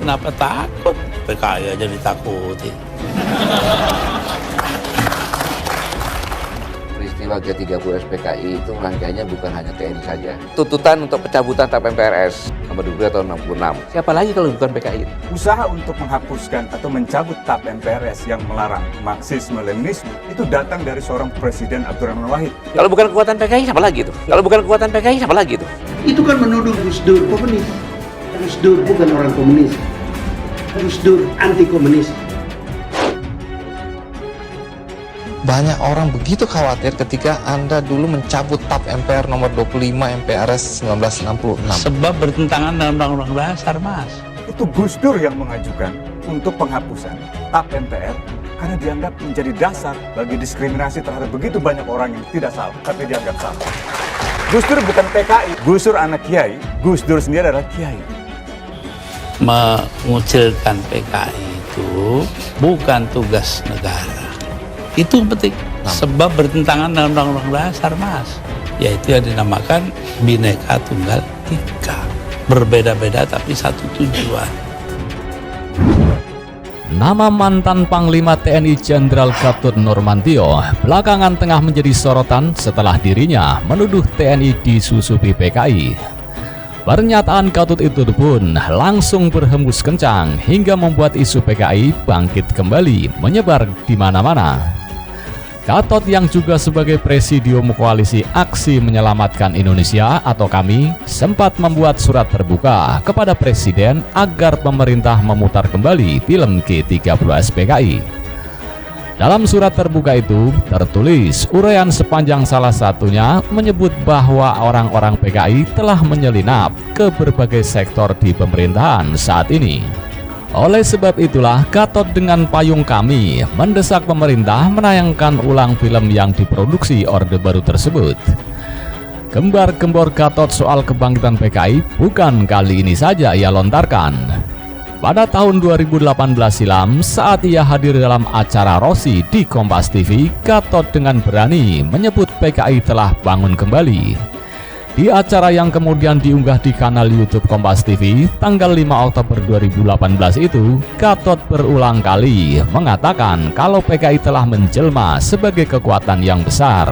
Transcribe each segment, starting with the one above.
kenapa takut? PKI aja ditakuti. Peristiwa G30 SPKI itu rangkaiannya bukan hanya TNI saja. Tuntutan untuk pencabutan TAP MPRS nomor 22 tahun 66. Siapa lagi kalau bukan PKI? Usaha untuk menghapuskan atau mencabut TAP MPRS yang melarang Marxisme-Leninisme itu datang dari seorang Presiden Abdurrahman Wahid. Kalau bukan kekuatan PKI siapa lagi itu? Kalau bukan kekuatan PKI siapa lagi itu? Itu kan menuduh Gus Dur komunis. Gus Dur bukan orang komunis. Gus Dur anti komunis. Banyak orang begitu khawatir ketika Anda dulu mencabut TAP MPR nomor 25 MPRS 1966. Sebab bertentangan dengan Undang-Undang Dasar, Mas. Itu Gus Dur yang mengajukan untuk penghapusan TAP MPR karena dianggap menjadi dasar bagi diskriminasi terhadap begitu banyak orang yang tidak salah, tapi dianggap salah. Gus Dur bukan PKI, Gus Dur anak kiai, Gus Dur sendiri adalah kiai. Mengucilkan PKI itu bukan tugas negara. Itu penting, sebab bertentangan dengan Undang-Undang Dasar, Mas. Yaitu yang dinamakan Bhinneka Tunggal Ika. Berbeda-beda tapi satu tujuan. Nama mantan Panglima TNI Jenderal Gatot Nurmantio belakangan tengah menjadi sorotan setelah dirinya menuduh TNI disusupi PKI. Pernyataan Gatot itu pun langsung berhembus kencang hingga membuat isu PKI bangkit kembali menyebar di mana-mana. Gatot yang juga sebagai Presidium Koalisi Aksi Menyelamatkan Indonesia atau KAMI sempat membuat surat terbuka kepada Presiden agar pemerintah memutar kembali film G30 SPKI. Dalam surat terbuka itu tertulis uraian sepanjang salah satunya menyebut bahwa orang-orang PKI telah menyelinap ke berbagai sektor di pemerintahan saat ini. Oleh sebab itulah Gatot dengan payung KAMI mendesak pemerintah menayangkan ulang film yang diproduksi Orde Baru tersebut. Gembar-gembor Gatot soal kebangkitan PKI bukan kali ini saja ia lontarkan. Pada tahun 2018 silam saat ia hadir dalam acara Rossi di Kompas TV, Gatot dengan berani menyebut PKI telah bangun kembali. Di acara yang kemudian diunggah di kanal YouTube Kompas TV tanggal 5 Oktober 2018 itu, Gatot berulang kali mengatakan kalau PKI telah menjelma sebagai kekuatan yang besar.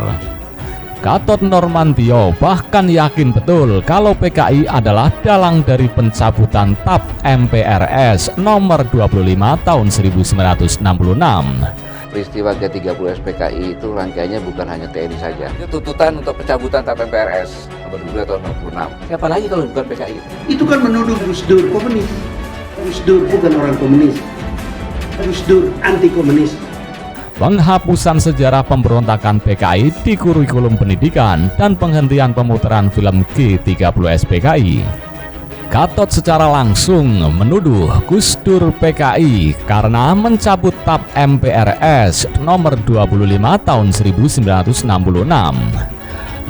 Gatot Nurmantio bahkan yakin betul kalau PKI adalah dalang dari pencabutan TAP MPRS nomor 25 tahun 1966. Peristiwa G30 SPKI itu rangkaiannya bukan hanya TNI saja. Itu tuntutan untuk pencabutan TAP MPRS nomor 22 tahun 66. Siapa lagi kalau bukan PKI? Itu kan menuduh Gus Dur komunis. Gus Dur bukan orang komunis. Gus Dur anti komunis. Penghapusan sejarah pemberontakan PKI di kurikulum pendidikan dan penghentian pemutaran film G30 SPKI. Gatot secara langsung menuduh Gus Dur PKI karena mencabut TAP MPRS nomor 25 tahun 1966.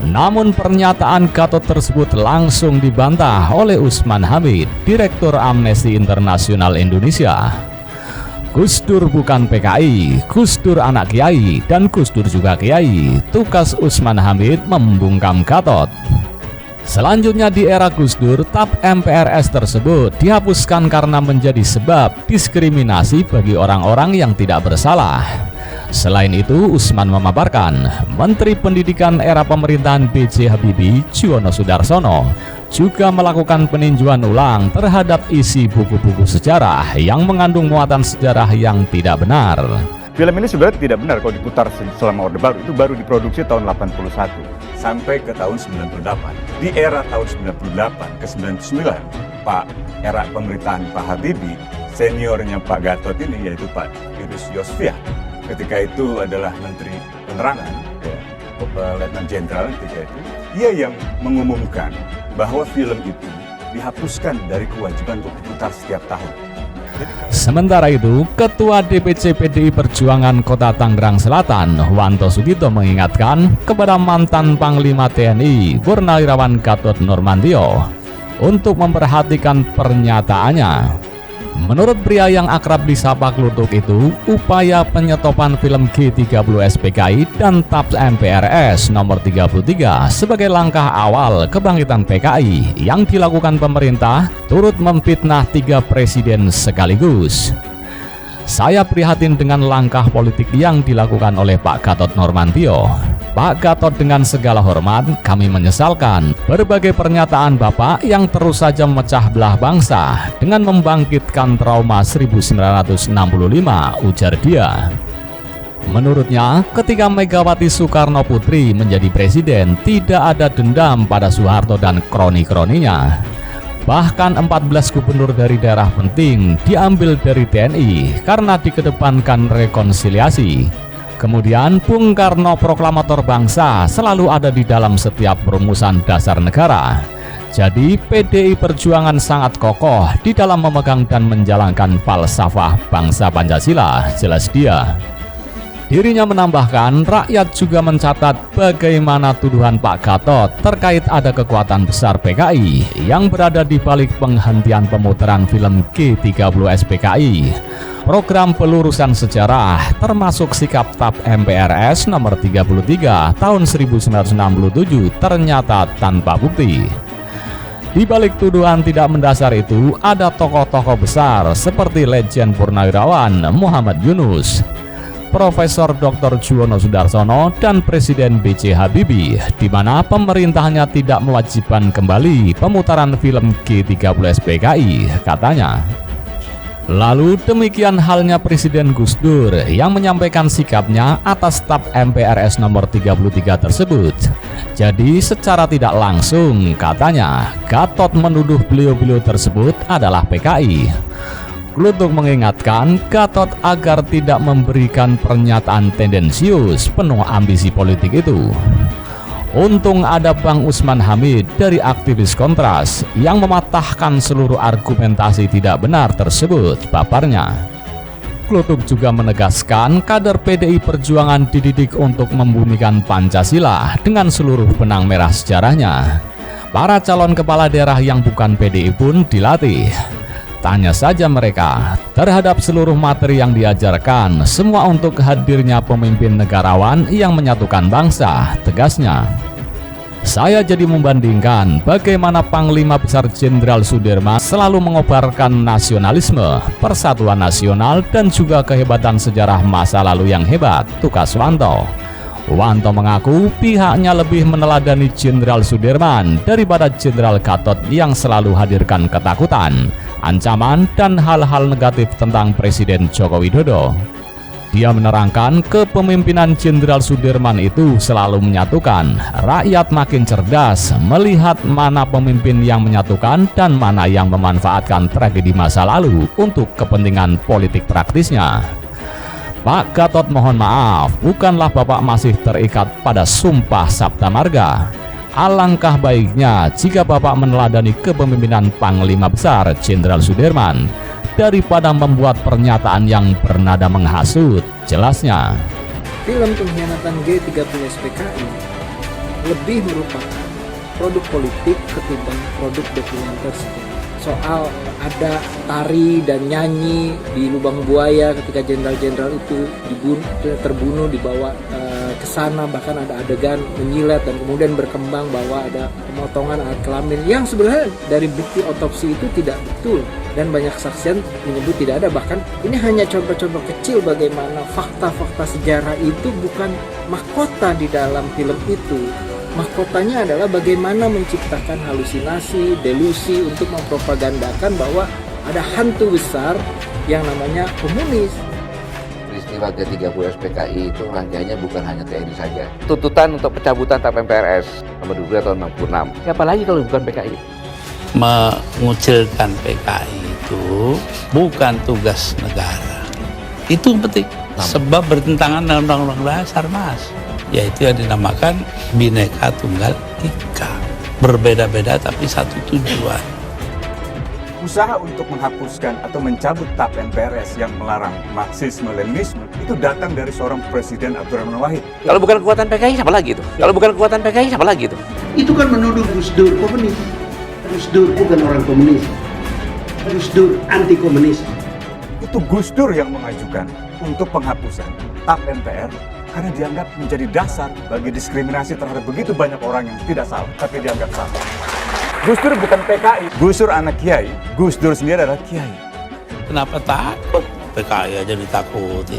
Namun pernyataan Gatot tersebut langsung dibantah oleh Usman Hamid, Direktur Amnesty International Indonesia. Gus Dur bukan PKI, Gus Dur anak kiai, dan Gus Dur juga kiai, tukas Usman Hamid membungkam Gatot. Selanjutnya di era Gus Dur, TAP MPRS tersebut dihapuskan karena menjadi sebab diskriminasi bagi orang-orang yang tidak bersalah. Selain itu, Usman memaparkan, Menteri Pendidikan era pemerintahan B.J. Habibie, Juwono Sudarsono, juga melakukan peninjauan ulang terhadap isi buku-buku sejarah yang mengandung muatan sejarah yang tidak benar. Film ini sebenarnya tidak benar kalau diputar selama Orde Baru, itu baru diproduksi tahun 81 sampai ke tahun 98. Di era tahun 98 ke 99, era pemerintahan Pak Habibie, seniornya Pak Gatot ini yaitu Pak Yudus Yosvia. Ketika itu adalah Menteri Penerangan, Letnan Jenderal ketika itu, dia yang mengumumkan bahwa film itu dihapuskan dari kewajiban untuk diputar setiap tahun. Sementara itu, Ketua DPC PDI Perjuangan Kota Tangerang Selatan, Wanto Sugito mengingatkan kepada mantan Panglima TNI Purnawirawan Gatot Nurmantio untuk memperhatikan pernyataannya. Menurut pria yang akrab disapa Kluthuk itu, upaya penyetopan film G30 SPKI dan TAP MPRS nomor 33 sebagai langkah awal kebangkitan PKI yang dilakukan pemerintah turut memfitnah 3 presiden sekaligus. Saya prihatin dengan langkah politik yang dilakukan oleh Pak Gatot Nurmantio. Pak Gatot, dengan segala hormat, kami menyesalkan berbagai pernyataan Bapak yang terus saja memecah belah bangsa dengan membangkitkan trauma 1965, ujar dia. Menurutnya, ketika Megawati Soekarno Putri menjadi presiden, tidak ada dendam pada Soeharto dan kroni-kroninya. Bahkan 14 gubernur dari daerah penting diambil dari TNI karena dikedepankan rekonsiliasi. Kemudian Bung Karno, proklamator bangsa, selalu ada di dalam setiap perumusan dasar negara. Jadi PDI Perjuangan sangat kokoh di dalam memegang dan menjalankan falsafah bangsa Pancasila, jelas dia. Dirinya menambahkan, rakyat juga mencatat bagaimana tuduhan Pak Gatot terkait ada kekuatan besar PKI yang berada di balik penghentian pemutaran film G30 SPKI. Program pelurusan sejarah termasuk sikap TAP MPRS nomor 33 tahun 1967 ternyata tanpa bukti. Di balik tuduhan tidak mendasar itu ada tokoh-tokoh besar seperti Legend Purnawirawan Muhammad Yunus, Profesor Dr. Juwono Sudarsono, dan Presiden B.J. Habibie, di mana pemerintahnya tidak mewajibkan kembali pemutaran film G30 SPKI, katanya. Lalu demikian halnya Presiden Gus Dur yang menyampaikan sikapnya atas TAP MPRS nomor 33 tersebut. Jadi secara tidak langsung, katanya, Gatot menuduh beliau-beliau tersebut adalah PKI. Kluthuk mengingatkan Gatot agar tidak memberikan pernyataan tendensius penuh ambisi politik itu. Untung ada Bang Usman Hamid dari aktivis Kontras yang mematahkan seluruh argumentasi tidak benar tersebut, paparnya. Kluthuk juga menegaskan kader PDI Perjuangan dididik untuk membumikan Pancasila dengan seluruh benang merah sejarahnya. Para calon kepala daerah yang bukan PDI pun dilatih. Tanya saja mereka terhadap seluruh materi yang diajarkan, semua untuk hadirnya pemimpin negarawan yang menyatukan bangsa, tegasnya. Saya jadi membandingkan bagaimana Panglima Besar Jenderal Sudirman selalu mengobarkan nasionalisme, persatuan nasional, dan juga kehebatan sejarah masa lalu yang hebat, tukas Wanto. Wanto mengaku pihaknya lebih meneladani Jenderal Sudirman daripada Jenderal Gatot yang selalu hadirkan ketakutan, ancaman, dan hal-hal negatif tentang Presiden Joko Widodo. Dia menerangkan kepemimpinan Jenderal Sudirman itu selalu menyatukan. Rakyat makin cerdas melihat mana pemimpin yang menyatukan dan mana yang memanfaatkan tragedi masa lalu untuk kepentingan politik praktisnya. Pak Gatot, mohon maaf, bukanlah Bapak masih terikat pada Sumpah Sabta Marga. Alangkah baiknya jika Bapak meneladani kepemimpinan Panglima Besar Jenderal Sudirman daripada membuat pernyataan yang bernada menghasut, jelasnya. Film pengkhianatan G30 SPKI lebih merupakan produk politik ketimbang produk dokumenter sejarah. Soal ada tari dan nyanyi di lubang buaya ketika jenderal-jenderal itu terbunuh, dibawa ke sana, bahkan ada adegan menyilet dan kemudian berkembang bahwa ada pemotongan alat kelamin yang sebenarnya dari bukti otopsi itu tidak betul dan banyak kesaksian menyebut tidak ada. Bahkan ini hanya contoh-contoh kecil bagaimana fakta-fakta sejarah itu bukan mahkota di dalam film itu. Mahkotanya adalah bagaimana menciptakan halusinasi, delusi untuk mempropagandakan bahwa ada hantu besar yang namanya komunis. Peristiwa G30 SPKI itu rangkaiannya bukan hanya TNI saja. Tuntutan untuk pencabutan TAP MPRS nomor 2 tahun 66. Siapa lagi kalau bukan PKI? Mengucilkan PKI itu bukan tugas negara. Itu penting. Sebab bertentangan dengan Undang-Undang Dasar, Mas. Yaitu yang dinamakan Bhinneka Tunggal Ika. Berbeda-beda tapi satu tujuan. Usaha untuk menghapuskan atau mencabut TAP MPRS yang melarang Marxisme-Leninisme itu datang dari seorang Presiden Abdurrahman Wahid. Kalau bukan kekuatan PKI siapa lagi itu? Kalau bukan kekuatan PKI siapa lagi itu? Itu kan menuduh Gus Dur komunis. Gus Dur bukan orang komunis. Gus Dur anti komunis. Itu Gus Dur yang mengajukan untuk penghapusan TAP MPR karena dianggap menjadi dasar bagi diskriminasi terhadap begitu banyak orang yang tidak salah, tapi dianggap salah. Gus Dur bukan PKI, Gus Dur anak kiai, Gus Dur sendiri adalah kiai. Kenapa takut? PKI aja ditakuti.